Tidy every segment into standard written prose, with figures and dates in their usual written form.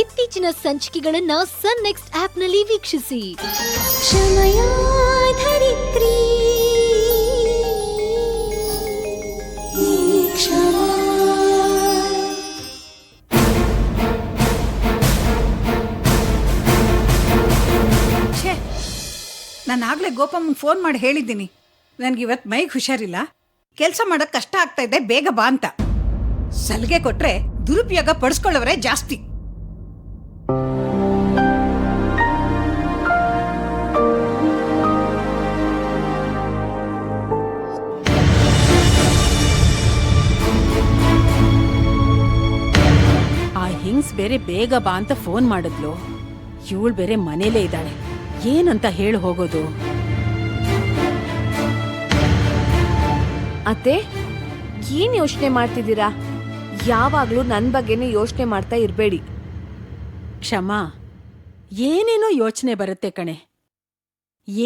ಇತ್ತೀಚಿನ ಸಂಚಿಕೆಗಳನ್ನ ಸನ್ ನೆಕ್ಸ್ಟ್ ಆಪ್ನಲ್ಲಿ ವೀಕ್ಷಿಸಿ. ಧರಿತ್ರಿ ನಾನಾಗ್ಲೇ ಗೋಪಮ್ಮಂಗೆ ಫೋನ್ ಮಾಡಿ ಹೇಳಿದ್ದೀನಿ, ನನಗಿವತ್ತು ಮೈಗೆ ಹುಷಾರಿಲ್ಲ, ಕೆಲಸ ಮಾಡೋಕ್ಕೆ ಕಷ್ಟ ಆಗ್ತಾ ಇದೆ, ಬೇಗ ಬಾ ಅಂತ. ಸಲಿಗೆ ಕೊಟ್ರೆ ದುರುಪಯೋಗ ಪಡಿಸ್ಕೊಳ್ಳೋರೇ ಜಾಸ್ತಿ. ಆ ಹಿಂಗ್ಸ್ ಬೇರೆ ಬೇಗ ಬಾ ಅಂತ ಫೋನ್ ಮಾಡಿದ್ಲು. ಇವಳು ಬೇರೆ ಮನೇಲೇ ಇದ್ದಾಳೆ, ಏನಂತ ಹೇಳಿ ಹೋಗೋದು? ಅತ್ತೆ, ಏನ್ ಯೋಚನೆ ಮಾಡ್ತಿದ್ದೀರಾ? ಯಾವಾಗ್ಲೂ ನನ್ ಬಗ್ಗೆನೇ ಯೋಚನೆ ಮಾಡ್ತಾ ಇರ್ಬೇಡಿ. ಕ್ಷಮಾ, ಏನೇನೋ ಯೋಚನೆ ಬರುತ್ತೆ ಕಣೆ.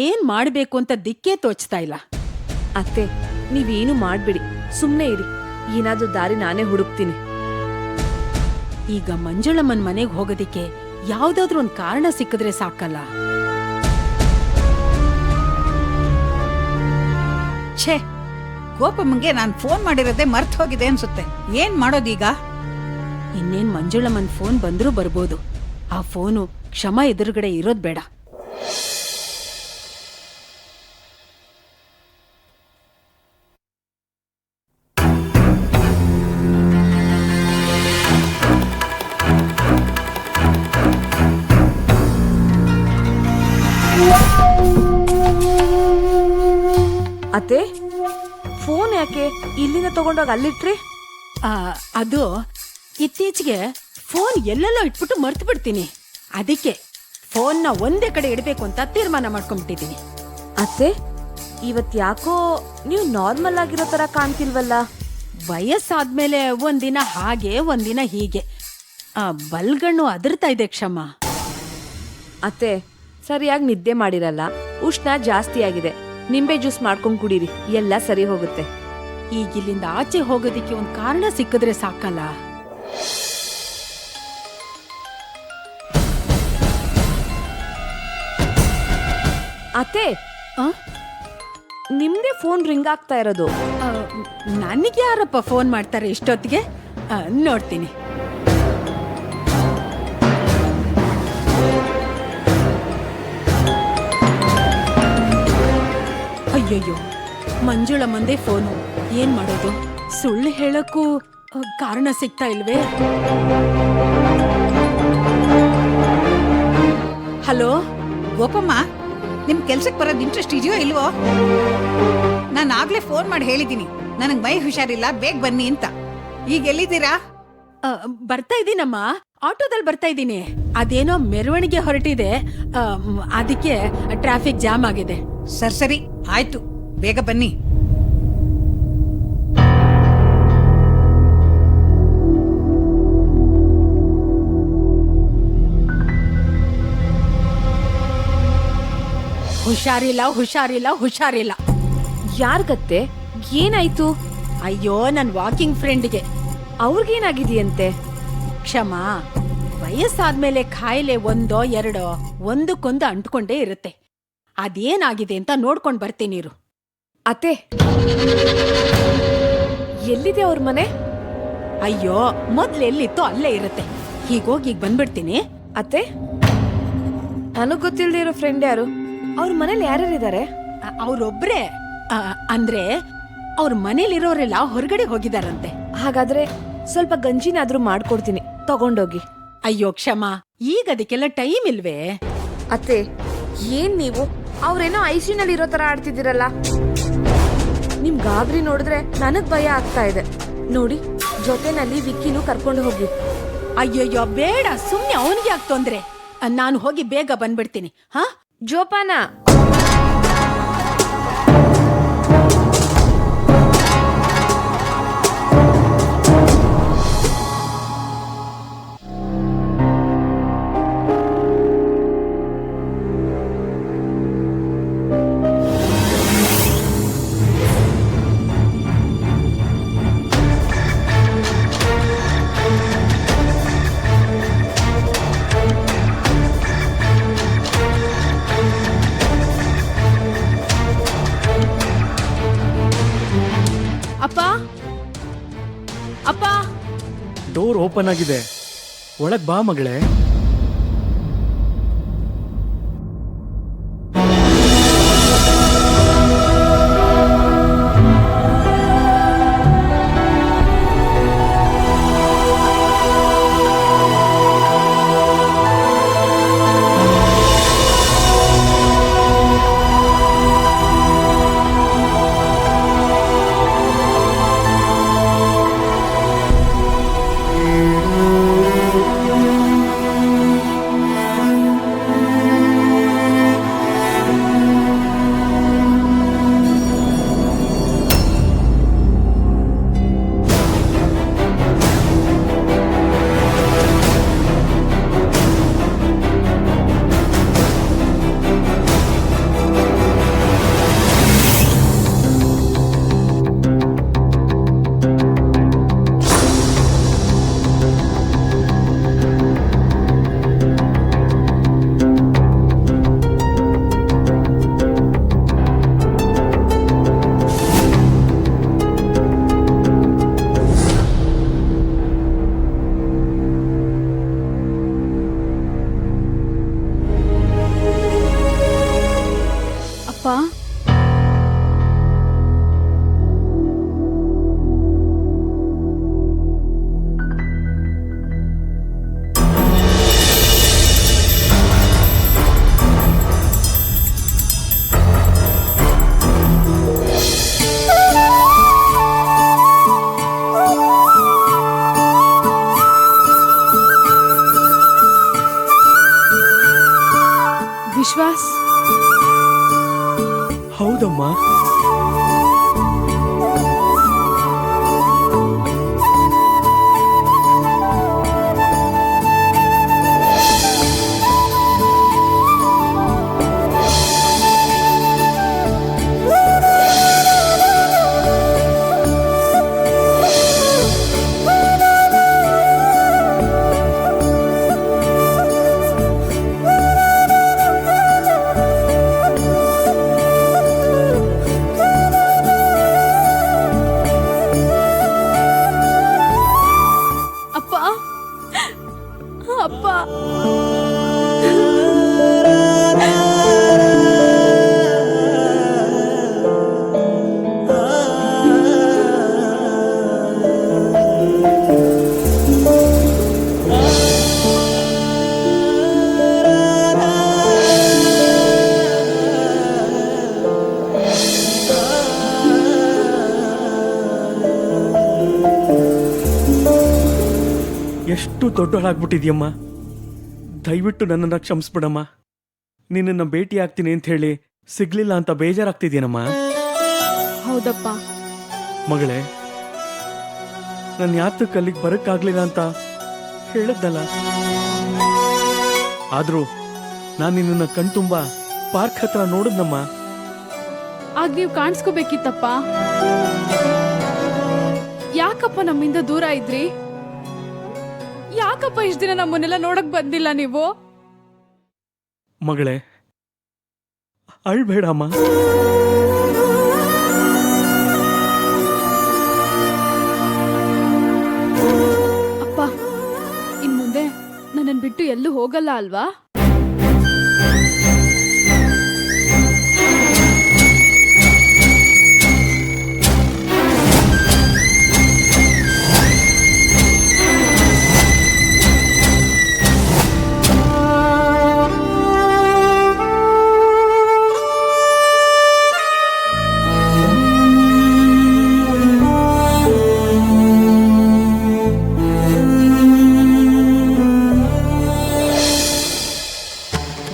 ಏನ್ ಮಾಡ್ಬೇಕು ಅಂತ ದಿಕ್ಕೇ ತೋಚ್ತಾ ಇಲ್ಲ. ಅತ್ತೆ, ನೀವೇನು ಮಾಡ್ಬಿಡಿ, ಸುಮ್ನೆ ಇರಿ. ಏನಾದ್ರೂ ದಾರಿ ನಾನೇ ಹುಡುಕ್ತೀನಿ. ಈಗ ಮಂಜುಳಮ್ಮನ್ ಮನೆಗೆ ಹೋಗೋದಿಕ್ಕೆ ಯಾವ್ದಾದ್ರೂ ಒಂದ್ ಕಾರಣ ಸಿಕ್ಕಿದ್ರೆ ಸಾಕಲ್ಲ. ಛೇ, ಗೋಪಮ್ಮಂಗೆ ನಾನು ಫೋನ್ ಮಾಡಿರೋದೇ ಮರ್ತ್ ಹೋಗಿದೆ ಅನ್ಸುತ್ತೆ. ಏನ್ ಮಾಡೋದೀಗ? ಇನ್ನೇನ್ ಮಂಜುಳಮ್ಮನ್ ಫೋನ್ ಬಂದ್ರೂ ಬರ್ಬೋದು. ಆ ಫೋನು ಕ್ಷಮಾ ಎದುರುಗಡೆ ಇರೋದ್ ಬೇಡ. ಅತ್ತೆ, ಫೋನ್ ಯಾಕೆ ಇಲ್ಲಿಂದ ತಗೊಂಡೋಗಿ ಅಲ್ಲಿಟ್ರಿ? ಅದು ಇತ್ತೀಚೆಗೆ ಫೋನ್ ಎಲ್ಲೆಲ್ಲೋ ಇಟ್ಬಿಟ್ಟು ಮರ್ತು ಬಿಡ್ತೀನಿ. ಅದಕ್ಕೆ ಫೋನ್ನ ಒಂದೇ ಕಡೆ ಇಡಬೇಕು ಅಂತ ತೀರ್ಮಾನ ಮಾಡ್ಕೊಂಡ್ಬಿಟ್ಟಿದ್ದೀನಿ. ಅತ್ತೆ, ಇವತ್ ಯಾಕೋ ನೀವು ನಾರ್ಮಲ್ ಆಗಿರೋ ತರ ಕಾಣ್ತಿಲ್ವಲ್ಲ? ವಯಸ್ಸಾದ್ಮೇಲೆ ಒಂದಿನ ಹಾಗೆ ಒಂದಿನ ಹೀಗೆ. ಬಲ್ಗಣ್ಣು ಅದರ್ತಾ ಇದೆ ಕ್ಷಮಾ. ಅತ್ತೆ, ಸರಿಯಾಗಿ ನಿದ್ದೆ ಮಾಡಿರಲ್ಲ, ಉಷ್ಣ ಜಾಸ್ತಿ ಆಗಿದೆ. ನಿಂಬೆ ಜ್ಯೂಸ್ ಮಾಡ್ಕೊಂಡ್ ಕುಡೀರಿ, ಎಲ್ಲ ಸರಿ ಹೋಗುತ್ತೆ. ಈಗ ಇಲ್ಲಿಂದ ಆಚೆ ಹೋಗೋದಿಕ್ಕೆ ಒಂದ್ ಕಾರಣ ಸಿಕ್ಕಿದ್ರೆ ಸಾಕಲ್ಲ. ಅತ್ತೆ, ನಿಮ್ದೇ ಫೋನ್ ರಿಂಗ್ ಆಗ್ತಾ ಇರೋದು. ನನಗೆ ಯಾರಪ್ಪ ಫೋನ್ ಮಾಡ್ತಾರೆ ಇಷ್ಟೊತ್ತಿಗೆ? ನೋಡ್ತೀನಿ. ಅಯ್ಯಯ್ಯೋ, ಮಂಜುಳಮ್ಮಂದೇ ಫೋನು. ಏನ್ ಮಾಡೋದು? ಸುಳ್ಳು ಹೇಳಕ್ಕೂ ಕಾರಣ ಸಿಗ್ತಾ ಇಲ್ವೇ? ಹಲೋ ಗೋಪಮ್ಮ, ನಿಮ್ ಕೆಲ್ಸಕ್ಕೆ ಬರೋದು ಇಂಟ್ರೆಸ್ಟ್ ಇದೆಯೋ ಇಲ್ವೋ? ನಾನು ಆಗ್ಲೇ ಫೋನ್ ಮಾಡಿ ಹೇಳಿದ್ದೀನಿ, ನನಗ್ ಮೈ ಹುಷಾರಿಲ್ಲ, ಬೇಗ ಬನ್ನಿ ಅಂತ. ಈಗ ಎಲ್ಲಿದ್ದೀರಾ? ಬರ್ತಾ ಇದ್ದೀನಮ್ಮ, ಆಟೋದಲ್ಲಿ ಬರ್ತಾ ಇದ್ದೀನಿ. ಅದೇನೋ ಮೆರವಣಿಗೆ ಹೊರಟಿದೆ, ಅದಕ್ಕೆ ಟ್ರಾಫಿಕ್ ಜಾಮ್ ಆಗಿದೆ. ಸರಿ ಆಯ್ತು, ಬೇಗ ಬನ್ನಿ. ಹುಷಾರಿಲ್ಲ ಹುಷಾರಿಲ್ಲ ಹುಷಾರಿಲ್ಲ. ಯಾರ್ಗತ್ತೆ? ಏನಾಯ್ತು? ಅಯ್ಯೋ, ನನ್ ವಾಕಿಂಗ್ ಫ್ರೆಂಡ್ಗೆ. ಅವ್ರಿಗೇನಾಗಿದೆಯಂತೆ? ಕ್ಷಮಾ, ವಯಸ್ಸಾದ್ಮೇಲೆ ಕಾಯಿಲೆ ಒಂದೋ ಎರಡೋ ಒಂದಕ್ಕೊಂದು ಅಂಟ್ಕೊಂಡೇ ಇರುತ್ತೆ. ಅದೇನಾಗಿದೆ ಅಂತ ನೋಡ್ಕೊಂಡ್ ಬರ್ತೀನಿರು. ಅತ್ತೆ, ಎಲ್ಲಿದೆ ಅವ್ರ ಮನೆ? ಅಯ್ಯೋ, ಮೊದ್ಲೆಲ್ಲಿತ್ತು ಅಲ್ಲೇ ಇರುತ್ತೆ. ಹೀಗೋಗಿ ಈಗ ಬಂದ್ಬಿಡ್ತೀನಿ. ಅತ್ತೆ, ನನಗ್ ಗೊತ್ತಿಲ್ಲದೆ ಇರೋ ಫ್ರೆಂಡ್ ಯಾರು? ಅವ್ರ ಮನೇಲಿ ಯಾರ್ಯಾರಿದ್ದಾರೆ? ಅವ್ರೊಬ್ರೇ. ಅಂದ್ರೆ ಅವ್ರ ಮನೇಲಿರೋರೆಲ್ಲ ಹೊರಗಡೆ ಹೋಗಿದಾರಂತೆ. ಹಾಗಾದ್ರೆ ಸ್ವಲ್ಪ ಗಂಜಿನಾದ್ರೂ ಮಾಡ್ಕೊಡ್ತೀನಿ, ತಗೊಂಡೋಗಿ. ಅಯ್ಯೋ ಕ್ಷಮಾ, ಈಗ ಅದಕ್ಕೆಲ್ಲ ಟೈಮ್ ಇಲ್ವೇ? ಅತ್ತೆ, ಏನ್ ನೀವು ಅವ್ರೇನೋ ಐಸಿಯುನಲ್ಲಿ ಇರೋ ತರ ಆಡ್ತಿದ್ದೀರಲ್ಲ. ನಿಮ್ ಗಾಬರಿ ನೋಡಿದ್ರೆ ನನಗ್ ಭಯ ಆಗ್ತಾ ಇದೆ. ನೋಡಿ, ಜೊತೆನಲ್ಲಿ ವಿಕ್ಕಿನೂ ಕರ್ಕೊಂಡು ಹೋಗಿ. ಅಯ್ಯಯ್ಯೋ ಬೇಡ, ಸುಮ್ನೆ ಅವನಿಗೆ ಯಾಕೆ ತೊಂದ್ರೆ? ನಾನು ಹೋಗಿ ಬೇಗ ಬಂದ್ಬಿಡ್ತೀನಿ. ಹಾ, ಜೋಪಾನ. ಡೋರ್ ಓಪನ್ ಆಗಿದೆ, ಒಳಗ್ ಬಾ ಮಗಳೇ. ಅಪ್ಪ, ವಿಶ್ವಾಸ್, ಹೌದಮ್ಮ. ಅಪ್ಪ, ಅಪ್ಪ. ಎಷ್ಟು ದೊಡ್ಡವಳಾಗ್ಬಿಟ್ಟಿದ್ಯಮ್ಮ. ದಯವಿಟ್ಟು ನನ್ನನ್ನು ಕ್ಷಮಿಸ್ಬಿಡಮ್ಮ. ನಿನ್ನನ್ನು ಭೇಟಿ ಆಗ್ತೀನಿ ಅಂತ ಹೇಳಿ ಸಿಗ್ಲಿಲ್ಲ ಅಂತ ಬೇಜಾರಾಗ್ತಿದ್ಯೇನಮ್ಮ. ಹೌದಪ್ಪ. ಮಗಳೇ, ನನ್ನ ಯಾತಕ್ಕೆ ಅಲ್ಲಿಗೆ ಬರಕ್ಕಾಗ್ಲಿಲ್ಲ ಅಂತ ಹೇಳಿದ್ನಲ್ಲ. ಆದ್ರೂ ನಾನು ನಿನ್ನನ್ನು ಕಣ್ತುಂಬ ಪಾರ್ಕ್ ಹತ್ರ ನೋಡಿದ್ನಮ್ಮ. ಆಗ ನೀವು ಕಾಣಿಸ್ಕೋಬೇಕಿತ್ತಪ್ಪ. ಯಾಕಪ್ಪ ನಮ್ಮಿಂದ ದೂರ ಇದ್ರಿ? ಯಾಕಪ್ಪ ಇಷ್ಟ ದಿನ ನಮ್ಮನ್ನೆಲ್ಲ ನೋಡಕ್ ಬಂದಿಲ್ಲ ನೀವು? ಮಗಳೇ, ಅಳ್ಬೇಡಮ್ಮ. ಅಪ್ಪ, ಇನ್ ಮುಂದೆ ನನ್ನನ್ನು ಬಿಟ್ಟು ಎಲ್ಲೂ ಹೋಗಲ್ಲ ಅಲ್ವಾ?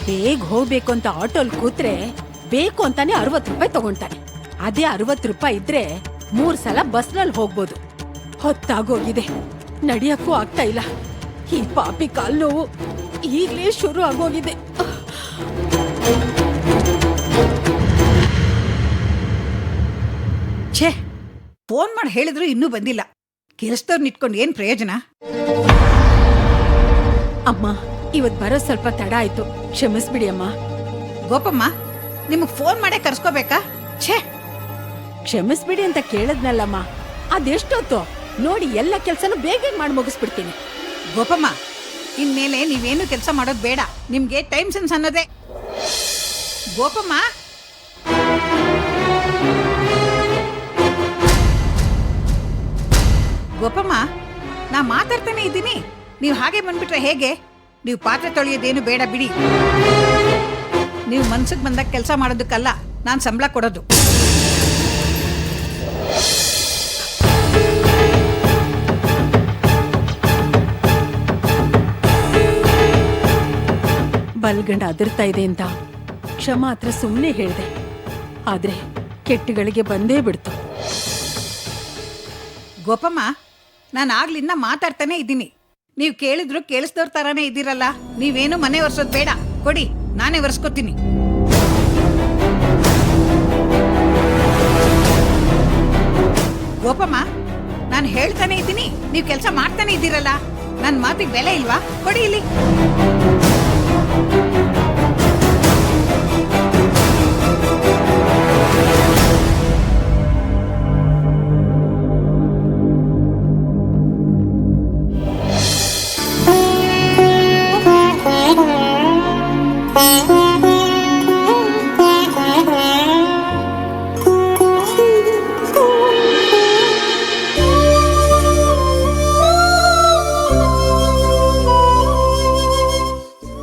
ಬೇಗ ಹೋಗ್ಬೇಕು ಅಂತ ಆಟೋಲ್ ಕೂತ್ರೆ ಬೇಕು ಅಂತಾನೆ 60 ರೂಪಾಯಿ ತಗೊಂತಾನೆ. ಅದೇ 60 ರೂಪಾಯಿ ಇದ್ರೆ 3 ಸಲ ಬಸ್ನಲ್ಲಿ ಹೋಗ್ಬೋದು. ಹೊತ್ತಾಗೋಗಿದೆ, ನಡಿಯಕ್ಕೂ ಆಗ್ತಾ ಇಲ್ಲ. ಈ ಪಾಪಿ ಕಾಲ್ ನೋವು ಈಗ್ಲೇ ಶುರು ಆಗೋಗಿದೆ. ಛೇ, ಫೋನ್ ಮಾಡಿ ಹೇಳಿದ್ರು ಇನ್ನೂ ಬಂದಿಲ್ಲ. ಕೆಲಸದವ್ರನ್ನ ಇಟ್ಕೊಂಡು ಏನ್ ಪ್ರಯೋಜನ? ಅಮ್ಮ, ಇವತ್ ಬರೋ ಸ್ವಲ್ಪ ತಡ ಆಯ್ತು, ಕ್ಷಮಿಸ್ಬಿಡಿ ಅಮ್ಮ. ಗೋಪಮ್ಮ, ನಿಮಗ್ ಫೋನ್ ಮಾಡೇ ಕರ್ಸ್ಕೋಬೇಕಾ? ಛೇ, ಕ್ಷಮಿಸ್ಬಿಡಿ ಅಂತ ಕೇಳದ್ನಲ್ಲಮ್ಮ. ಅದೆಷ್ಟೊತ್ತು ನೋಡಿ ಎಲ್ಲ ಕೆಲ್ಸನೂ ಬೇಗ ಮಾಡಿ ಮುಗಿಸ್ಬಿಡ್ತೀನಿ. ಗೋಪಮ್ಮ, ಇನ್ಮೇಲೆ ನೀವೇನು ಕೆಲಸ ಮಾಡೋದು ಬೇಡ. ನಿಮ್ಗೆ ಟೈಮ್ ಸೆನ್ಸ್ ಅನ್ನೋದೇ. ಗೋಪಮ್ಮ, ಗೋಪಮ್ಮ, ನಾ ಮಾತಾಡ್ತಾನೆ ಇದ್ದೀನಿ, ನೀವು ಹಾಗೆ ಬಂದ್ಬಿಟ್ರೆ ಹೇಗೆ? ನೀವು ಪಾತ್ರೆ ತೊಳೆಯೋದೇನು ಬೇಡ ಬಿಡಿ. ನೀವು ಮನ್ಸಿಗೆ ಬಂದಾಗ ಕೆಲಸ ಮಾಡೋದಕ್ಕಲ್ಲ ನಾನು ಸಂಬಳ ಕೊಡೋದು. ಬಲ್ಗಂಡ ಅದರ್ತಾ ಇದೆ ಅಂತ ಕ್ಷಮ ಹತ್ರ ಸುಮ್ಮನೆ ಹೇಳ್ದೆ. ಆದ್ರೆ ಕೆಟ್ಟಗಳಿಗೆ ಬಂದೇ ಬಿಡ್ತು. ಗೋಪಮ್ಮ, ನಾನು ಆಗ್ಲಿಂದ ಮಾತಾಡ್ತಾನೆ ಇದ್ದೀನಿ. ನೀವು ಕೇಳಿದ್ರು ಕೇಳಿಸ್ದವ್ರ ತರಾನೇ ಇದ್ದೀರಲ್ಲ. ನೀವೇನು ಮನೆ ಒರೆಸೋದು ಬೇಡ, ಕೊಡಿ, ನಾನೇ ಒರೆಸ್ಕೋತೀನಿ. ಗೋಪಮ್ಮ, ನಾನು ಹೇಳ್ತಾನೆ ಇದ್ದೀನಿ, ನೀವು ಕೆಲಸ ಮಾಡ್ತಾನೆ ಇದ್ದೀರಲ್ಲ. ನನ್ನ ಮಾತಿಗೆ ಬೆಲೆ ಇಲ್ವಾ? ಕೊಡಿ ಇಲ್ಲಿ.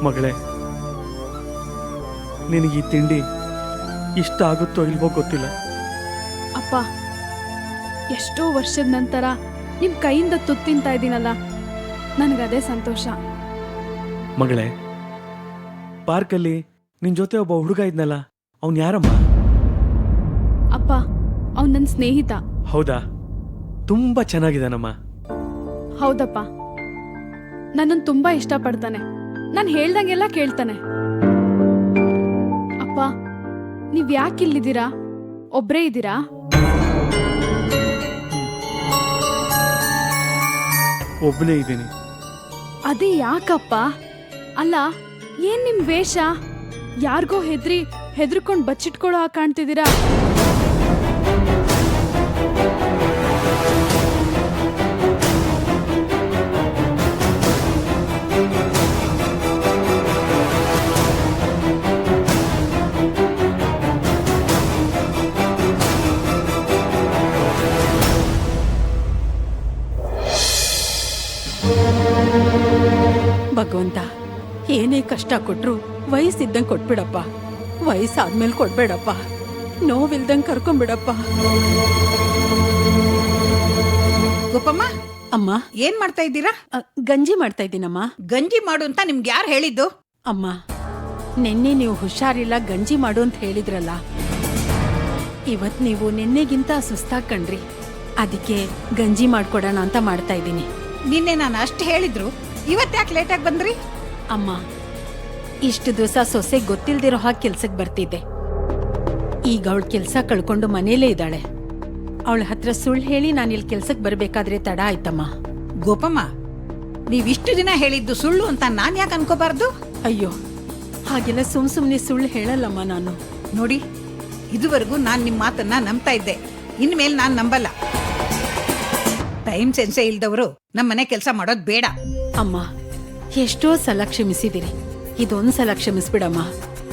ಮಗಳೇ, ನಿನಗೆ ಈ ತಿಂಡಿ ಇಷ್ಟ ಆಗುತ್ತೋ ಇಲ್ವೋ ಗೊತ್ತಿಲ್ಲ. ಅಪ್ಪ, ಎಷ್ಟೋ ವರ್ಷದ ನಂತರ ನಿಮ್ ಕೈಯಿಂದ ತುತ್ತು ತಿಂತಾ ಇದ್ದೀನಲ್ಲ, ನನಗದೇ ಸಂತೋಷ. ಮಗಳೇ, ಪಾರ್ಕಲ್ಲಿ ನಿನ್ ಜೊತೆ ಒಬ್ಬ ಹುಡುಗ ಇದ್ನಲ್ಲ, ಅವನ್ ಯಾರಮ್ಮ? ಅಪ್ಪ, ಅವ್ನು ನನ್ನ ಸ್ನೇಹಿತ. ಹೌದಾ? ತುಂಬಾ ಚೆನ್ನಾಗಿದ್ದಾನಮ್ಮ. ಹೌದಪ್ಪ, ನನ್ನನ್ನು ತುಂಬಾ ಇಷ್ಟಪಡ್ತಾನೆ. ನಾನು ಹೇಳ್ದಂಗೆಲ್ಲ ಕೇಳ್ತಾನೆ. ಅಪ್ಪ, ನೀವ್ ಯಾಕಿಲ್ಲಿದ್ದೀರಾ? ಒಬ್ರೇ ಇದ್ದೀರಾ? ಒಬ್ಬನೇ ಇದ್ದೀನಿ. ಅದೇ ಯಾಕಪ್ಪ? ಅಲ್ಲ, ಏನ್ ನಿಮ್ ವೇಷ? ಯಾರಿಗೋ ಹೆದ್ರಿಕೊಂಡ್ ಬಚ್ಚಿಟ್ಕೊಳ್ಳೋ ಹಾಗೆ ಕಾಣ್ತಿದ್ದೀರಾ? ಭಗವಂತ, ಏನೇ ಕಷ್ಟ ಕೊಟ್ರು ವಯಸ್ಸಿದ್ದಂಗೆ ಕೊಟ್ಬಿಡಪ್ಪ. ವಯಸ್ಸಾದ್ಮೇಲೆ ಕೊಡ್ಬೇಡಪ್ಪ. ನೋವಿಲ್ದಂಗೆ ಕರ್ಕೊಂಬಿಡಪ್ಪ. ಗೋಪಮ್ಮ, ಅಮ್ಮ, ಏನ್ ಮಾಡ್ತಾ ಇದ್ದೀರಾ? ಗಂಜಿ ಮಾಡ್ತಾ ಇದ್ದೀನಮ್ಮ. ಗಂಜಿ ಮಾಡು ಅಂತ ನಿಮ್ಗೆ ಯಾರು ಹೇಳಿದ್ದು? ಅಮ್ಮ, ನಿನ್ನೆ ನೀವು ಹುಷಾರಿಲ್ಲ, ಗಂಜಿ ಮಾಡು ಅಂತ ಹೇಳಿದ್ರಲ್ಲ. ಇವತ್ ನೀವು ನಿನ್ನೆಗಿಂತ ಸುಸ್ತಾಗ್ ಕಂಡ್ರಿ. ಅದಕ್ಕೆ ಗಂಜಿ ಮಾಡ್ಕೊಡೋಣ ಅಂತ ಮಾಡ್ತಾ ಇದ್ದೀನಿ. ನಿನ್ನೆ ನಾನು ಅಷ್ಟು ಹೇಳಿದ್ರು, ಇವತ್ತ್ಯಾಕೆ ಲೇಟಾಗಿ ಬಂದ್ರಿ? ಅಮ್ಮ, ಇಷ್ಟು ದಿವಸ ಸೊಸೆ ಗೊತ್ತಿಲ್ದಿರೋ ಹಾಗೆ ಕೆಲ್ಸಕ್ಕೆ ಬರ್ತಿದ್ದೆ. ಈಗ ಅವಳ ಕೆಲ್ಸ ಕಳ್ಕೊಂಡು ಮನೇಲೇ ಇದ್ದಾಳೆ. ಅವಳ ಹತ್ರ ಸುಳ್ಳು ಹೇಳಿ ನಾನು ಇಲ್ಲಿ ಕೆಲ್ಸಕ್ಕೆ ಬರ್ಬೇಕಾದ್ರೆ ತಡ ಆಯ್ತಮ್ಮ. ಗೋಪಮ್ಮ, ನೀವಿಷ್ಟು ದಿನ ಹೇಳಿದ್ದು ಸುಳ್ಳು ಅಂತ ನಾನ್ ಯಾಕೆ ಅನ್ಕೋಬಾರ್ದು? ಅಯ್ಯೋ, ಹಾಗೆಲ್ಲ ಸುಮ್ನೆ ಸುಳ್ಳು ಹೇಳಲ್ಲಮ್ಮ ನಾನು. ನೋಡಿ, ಇದುವರೆಗೂ ನಾನ್ ನಿಮ್ ಮಾತನ್ನ ನಂಬ್ತಾ ಇದ್ದೆ. ಇನ್ಮೇಲೆ ನಾನ್ ನಂಬಲ್ಲ. ಟೈಮ್ ಸೆನ್ಸೇ ಇಲ್ದವರು ನಮ್ಮನೆ ಕೆಲಸ ಮಾಡೋದ್ ಬೇಡ. ಅಮ್ಮ, ಎಷ್ಟೋ ಸಲ ಕ್ಷಮಿಸಿದಿರಿ, ಇದೊಂದ್ಸಲ ಕ್ಷಮಿಸ್ಬಿಡಮ್ಮ.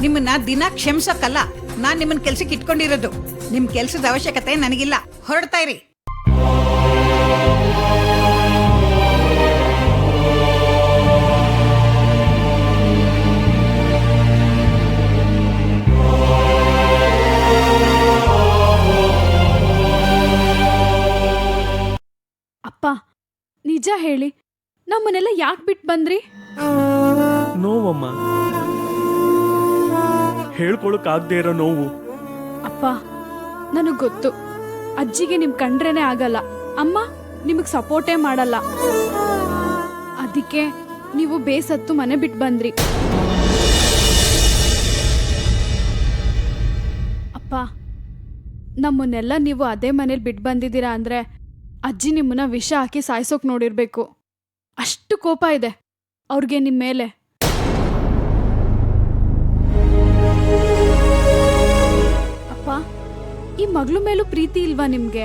ನಿಮ್ಮನ್ನ ದಿನ ಕ್ಷಮಿಸಕ್ಕಲ್ಲ ನಾನ್ ನಿಮ್ಮನ್ ಕೆಲ್ಸಕ್ಕೆ ಇಟ್ಕೊಂಡಿರೋದು. ನಿಮ್ ಕೆಲ್ಸದ ಅವಶ್ಯಕತೆ ನನಗಿಲ್ಲ. ಹೊರಡ್ತಾ ಇರಿ. ಅಪ್ಪ, ನಿಜ ಹೇಳಿ, ನಮ್ಮನ್ನೆಲ್ಲ ಯಾಕೆ ಬಿಟ್ಟು ಬಂದ್ರಿ? ನೋವಮ್ಮ, ಹೇಳ್ಕೊಳಕ್ಕಾಗ್ದೇ ಇರೋ ನೋವು. ಅಪ್ಪ, ನನಗ್ ಗೊತ್ತು, ಅಜ್ಜಿಗೆ ನಿಮ್ ಕಂಡ್ರೇನೆ ಆಗಲ್ಲ. ಅಮ್ಮ ನಿಮಗ್ ಸಪೋರ್ಟೇ ಮಾಡಲ್ಲ. ಅದಕ್ಕೆ ನೀವು ಬೇಸತ್ತು ಮನೆ ಬಿಟ್ಟು ಬಂದ್ರಿ. ಅಪ್ಪ, ನಮ್ಮನ್ನೆಲ್ಲ ನೀವು ಅದೇ ಮನೇಲಿ ಬಿಟ್ಟು ಬಂದಿದ್ದೀರಾ ಅಂದ್ರೆ ಅಜ್ಜಿ ನಿಮ್ಮನ್ನ ವಿಷ ಹಾಕಿ ಸಾಯ್ಸೋಕ್ ನೋಡಿರ್ಬೇಕು. ಅಷ್ಟು ಕೋಪ ಇದೆ ಅವ್ರಿಗೆ ನಿಮ್ಮ ಮೇಲೆ. ಅಪ್ಪ, ಈ ಮಗಳು ಮೇಲೂ ಪ್ರೀತಿ ಇಲ್ವಾ ನಿಮ್ಗೆ?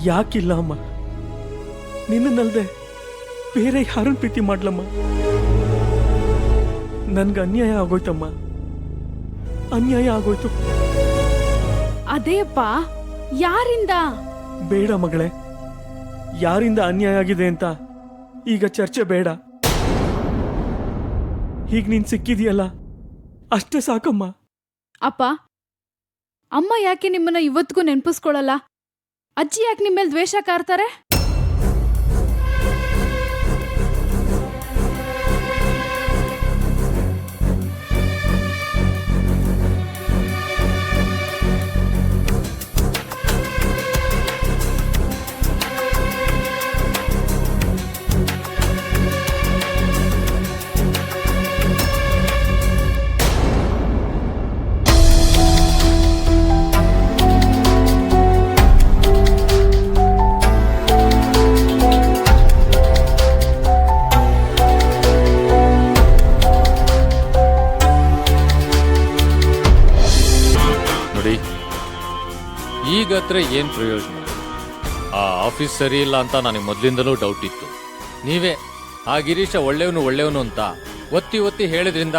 ಯಾಕಿಲ್ಲ ಅಮ್ಮ, ನಿನ್ನಲ್ದೆ ಬೇರೆ ಯಾರನ್ನ ಪ್ರೀತಿ ಮಾಡ್ಲಮ್ಮ? ನನ್ಗೆ ಅನ್ಯಾಯ ಆಗೋಯ್ತಮ್ಮ, ಅನ್ಯಾಯ ಆಗೋಯ್ತು. ಅದೇಪ್ಪ, ಯಾರಿಂದ? ಬೇಡ ಮಗಳೇ, ಯಾರಿಂದ ಅನ್ಯಾಯ ಆಗಿದೆ ಅಂತ ಈಗ ಚರ್ಚೆ ಬೇಡ. ಹೀಗ್ ನೀನ್ ಸಿಕ್ಕಿದೀಯಲ್ಲ ಅಷ್ಟೇ ಸಾಕಮ್ಮ. ಅಪ್ಪ, ಅಮ್ಮ ಯಾಕೆ ನಿಮ್ಮನ್ನ ಇವತ್ತಿಗೂ ನೆನ್ಪಿಸ್ಕೊಳಲ್ಲ? ಅಜ್ಜಿ ಯಾಕೆ ನಿಮ್ಮ ಮೇಲೆ ದ್ವೇಷ ಕಾರ್ತಾರೆ? ಈಗತ್ರ ಏನು ಪ್ರಯೋಜನ? ಆ ಆಫೀಸ್ ಸರಿ ಇಲ್ಲ ಅಂತ ನನಗೆ ಮೊದಲಿಂದಲೂ ಡೌಟ್ ಇತ್ತು. ನೀವೇ ಆ ಗಿರೀಶ ಒಳ್ಳೆಯವನು ಅಂತ ಒತ್ತಿ ಒತ್ತಿ ಹೇಳಿದ್ರಿಂದ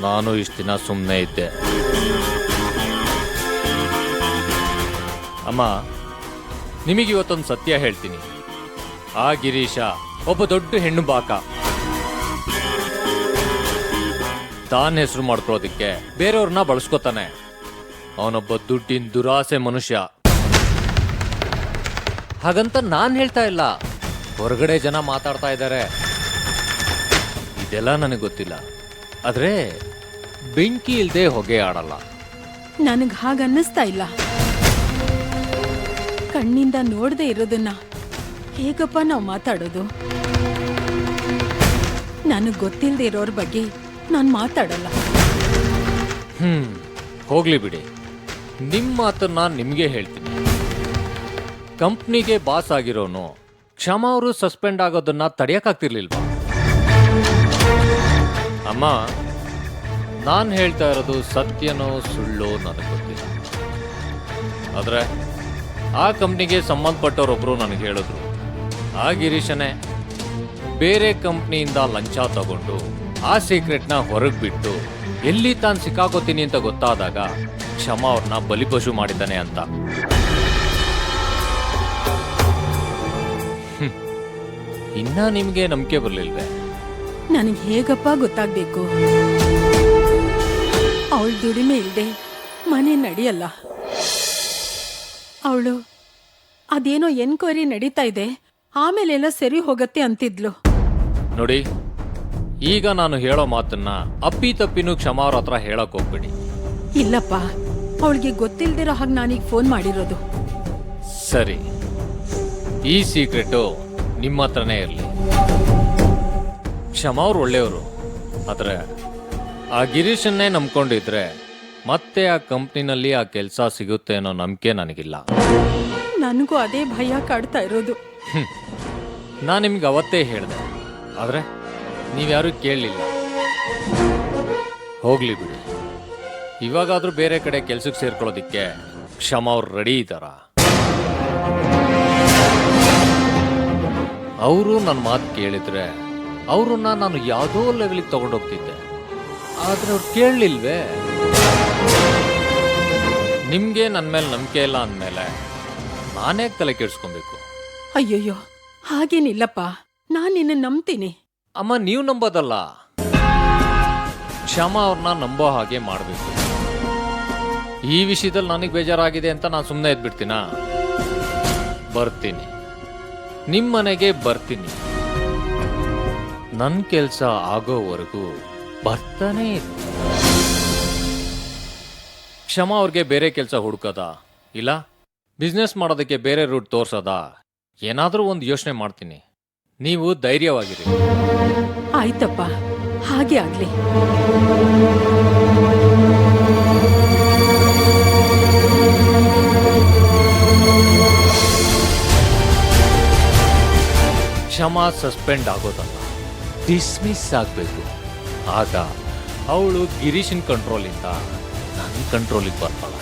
ನಾನು ಇಷ್ಟು ದಿನ ಸುಮ್ಮನೆ ಇದ್ದೆ. ಅಮ್ಮ, ನಿಮಗಿವತ್ತೊಂದು ಸತ್ಯ ಹೇಳ್ತೀನಿ. ಆ ಗಿರೀಶ ಒಬ್ಬ ದೊಡ್ಡ ಹೆಣ್ಣು ಬಾಕ. ತಾನ ಹೆಸರು ಮಾಡ್ಕೊಳ್ಳೋದಕ್ಕೆ ಬೇರೆಯವ್ರನ್ನ ಬಳಸ್ಕೋತಾನೆ. ಅವನೊಬ್ಬ ದುಡ್ಡಿನ ದುರಾಸೆ ಮನುಷ್ಯ. ಹಾಗಂತ ನಾನು ಹೇಳ್ತಾ ಇಲ್ಲ, ಹೊರಗಡೆ ಜನ ಮಾತಾಡ್ತಾ ಇದ್ದಾರೆ. ಇದೆಲ್ಲ ನನಗೆ ಗೊತ್ತಿಲ್ಲ. ಆದ್ರೆ ಬೆಂಕಿ ಇಲ್ದೆ ಹೊಗೆ ಆಡಲ್ಲ. ನನಗ್ ಹಾಗನ್ನಿಸ್ತಾ ಇಲ್ಲ. ಕಣ್ಣಿಂದ ನೋಡದೆ ಇರೋದನ್ನ ಹೇಗಪ್ಪ ನಾವು ಮಾತಾಡೋದು? ನನಗ್ ಗೊತ್ತಿಲ್ಲದೆ ಇರೋರ ಬಗ್ಗೆ ನಾನು ಮಾತಾಡಲ್ಲ. ಹೋಗ್ಲಿ ಬಿಡಿ, ನಿಮ್ಮ ಮಾತನ್ನ ನಿಮ್ಗೆ ಹೇಳ್ತೀನಿ. ಕಂಪ್ನಿಗೆ ಬಾಸ್ ಆಗಿರೋನು ಕ್ಷಮಾ ಅವರು ಸಸ್ಪೆಂಡ್ ಆಗೋದನ್ನ ತಡೆಯಕ್ಕಾಗ್ತಿರ್ಲಿಲ್ವಾ? ಅಮ್ಮ, ನಾನು ಹೇಳ್ತಾ ಇರೋದು ಸತ್ಯನೋ ಸುಳ್ಳೋ ನನಗೆ ಗೊತ್ತಿಲ್ಲ. ಆದ್ರೆ ಆ ಕಂಪ್ನಿಗೆ ಸಂಬಂಧಪಟ್ಟವರೊಬ್ರು ನನಗೆ ಹೇಳಿದ್ರು, ಆ ಗಿರೀಶನೇ ಬೇರೆ ಕಂಪ್ನಿಯಿಂದ ಲಂಚ ತಗೊಂಡು ಆ ಸೀಕ್ರೆಟ್ನ ಹೊರಗೆ ಬಿಟ್ಟು ಎಲ್ಲಿ ತಾನು ಸಿಕ್ಕಾಕೋತೀನಿ ಅಂತ ಗೊತ್ತಾದಾಗ ಕ್ಷಮಾ ಅವ್ರನ್ನ ಬಲಿಪಶು ಮಾಡಿದ್ದಾನೆ ಅಂತ. ಇನ್ನ ನಿಮ್ಗೆ ನಂಬಿಕೆ ಬರ್ಲಿಲ್ವೇ? ನನಗೆ ಹೇಗಪ್ಪ ಗೊತ್ತಾಗ್ಬೇಕು? ಅವಳ ದುಡಿಮೆ ಇಲ್ದೆ ಮನೆ ನಡೆಯಲ್ಲ. ಅವಳು ಅದೇನೋ ಎನ್ಕ್ವೈರಿ ನಡೀತಾ ಇದೆ, ಆಮೇಲೆಲ್ಲ ಸರಿ ಹೋಗತ್ತೆ ಅಂತಿದ್ಲು. ನೋಡಿ, ಈಗ ನಾನು ಹೇಳೋ ಮಾತನ್ನ ಅಪ್ಪಿ ತಪ್ಪಿನೂ ಕ್ಷಮಾ ಅವ್ರ ಹತ್ರ ಹೇಳಕ್ ಹೋಗ್ಬೇಡಿ. ಇಲ್ಲಪ್ಪ, ಅವಳಿಗೆ ಗೊತ್ತಿಲ್ದಿರೋ ಹಾಗೆ ನಾನೀಗ ಫೋನ್ ಮಾಡಿರೋದು. ಸರಿ, ಈ ಸೀಕ್ರೆಟು ನಿಮ್ಮ ಹತ್ರನೇ ಇರಲಿ. ಕ್ಷಮಾ ಅವ್ರು ಒಳ್ಳೆಯವರು, ಆದ್ರೆ ಆ ಗಿರೀಶನ್ನೇ ನಂಬ್ಕೊಂಡಿದ್ರೆ ಮತ್ತೆ ಆ ಕಂಪ್ನಿನಲ್ಲಿ ಆ ಕೆಲಸ ಸಿಗುತ್ತೆ ಅನ್ನೋ ನಂಬಿಕೆ ನನಗಿಲ್ಲ. ನನಗೂ ಅದೇ ಭಯ ಕಾಡ್ತಾ ಇರೋದು. ನಾನು ನಿಮ್ಗೆ ಅವತ್ತೇ ಹೇಳಿದೆ, ಆದ್ರೆ ನೀವ್ಯಾರೂ ಕೇಳಲಿಲ್ಲ. ಹೋಗ್ಲಿ ಬಿಡಿ, ಇವಾಗಾದ್ರೂ ಬೇರೆ ಕಡೆ ಕೆಲ್ಸಕ್ಕೆ ಸೇರ್ಕೊಳ್ಳೋದಿಕ್ಕೆ ಕ್ಷಮಾ ಅವ್ರು ರೆಡಿ ಇದ್ದಾರ? ಅವರು ನನ್ನ ಮಾತು ಕೇಳಿದ್ರೆ ಅವ್ರನ್ನ ನಾನು ಯಾವುದೋ ಲೆವೆಲಿಗೆ ತಗೊಂಡೋಗ್ತಿದ್ದೆ. ಆದ್ರೆ ಅವ್ರು ಕೇಳಲಿಲ್ವೇ? ನಿಮ್ಗೆ ನನ್ನ ಮೇಲೆ ನಂಬಿಕೆ ಇಲ್ಲ ಅಂದಮೇಲೆ ನಾನೇ ತಲೆ ಕೆಡ್ಸ್ಕೊಬೇಕು? ಅಯ್ಯಯ್ಯೋ, ಹಾಗೇನಿಲ್ಲಪ್ಪ, ನಾನು ನಿನ್ನ ನಂಬ್ತೀನಿ. ಅಮ್ಮ, ನೀವು ನಂಬೋದಲ್ಲ, ಕ್ಷಮಾ ಅವ್ರನ್ನ ನಂಬೋ ಹಾಗೆ ಮಾಡಬೇಕು. ಈ ವಿಷಯದಲ್ಲಿ ನನಗೆ ಬೇಜಾರಾಗಿದೆ ಅಂತ ನಾನು ಸುಮ್ಮನೆ ಇದ್ಬಿಡ್ತೀನಾ? ಬರ್ತೀನಿ, ನಿಮ್ಮ ಮನೆಗೆ ಬರ್ತೀನಿ. ನನ್ನ ಕೆಲಸ ಆಗೋವರೆಗೂ ಬರ್ತಾನೆ ಇರ್ತೀನಿ. ಕ್ಷಮಾ ಅವ್ರಿಗೆ ಬೇರೆ ಕೆಲಸ ಹುಡುಕದ, ಇಲ್ಲ ಬಿಸ್ನೆಸ್ ಮಾಡೋದಕ್ಕೆ ಬೇರೆ ರೂಟ್ ತೋರ್ಸೋದ, ಏನಾದರೂ ಒಂದು ಯೋಚನೆ ಮಾಡ್ತೀನಿ. ನೀವು ಧೈರ್ಯವಾಗಿರಿ. ಆಯ್ತಪ್ಪ, ಹಾಗೆ ಆಗ್ಲಿ. ಕ್ಷಮಾ ಸಸ್ಪೆಂಡ್ ಆಗೋದಲ್ಲ, ಡಿಸ್ಮಿಸ್ ಆಗಬೇಕು. ಆಗ ಅವಳು ಗಿರೀಶನ್ ಕಂಟ್ರೋಲಿಂದ ನನ್ನ ಕಂಟ್ರೋಲಿಗೆ ಬರ್ತಾಳೆ.